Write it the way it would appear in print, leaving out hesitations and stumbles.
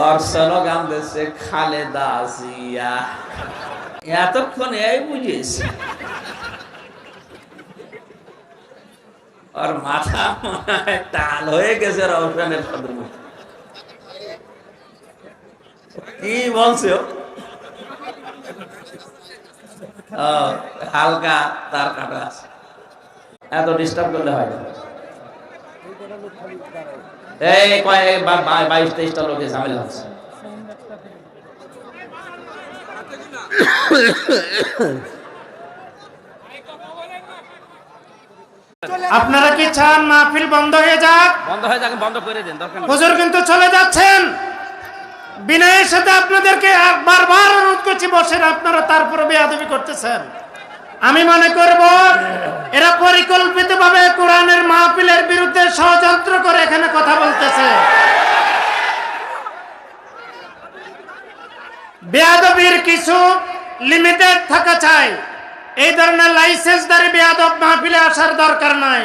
और স্লোগান দিচ্ছে খালেদা জিয়া। এতক্ষণ এই বুঝিয়েছি और মাথা টাল হয়ে গেছে রওশনের সাথে। কি বলছো? হালকা তার কাটা আছে, এত ডিস্টার্ব করলে হয় না। এই কয়েক 22-23টা লোকে ঝামেলা হচ্ছে। আপনারা কি চান মাহফিল বন্ধ হয়ে যাক? বন্ধ হয়ে যাক, বন্ধ করে দেন, দরকার নেই। হুজুর কিন্তু চলে যাচ্ছেন। বিনয়ের সাথে আপনাদেরকে বারবার অনুরোধ করছি, বসেন। আপনারা তারপরে বেয়াদবি করতেছেন। আমি মনে করব এরা পরিকল্পিতভাবে কোরআনের মাহফিলের বিরুদ্ধে ষড়যন্ত্র করে এখানে কথা বলতেছে। বেয়াদবির কিছু লিমিটেড থাকা চাই। এই ধরনের লাইসেন্সদারি বেয়াদব মাহফিলে আসার দরকার নাই।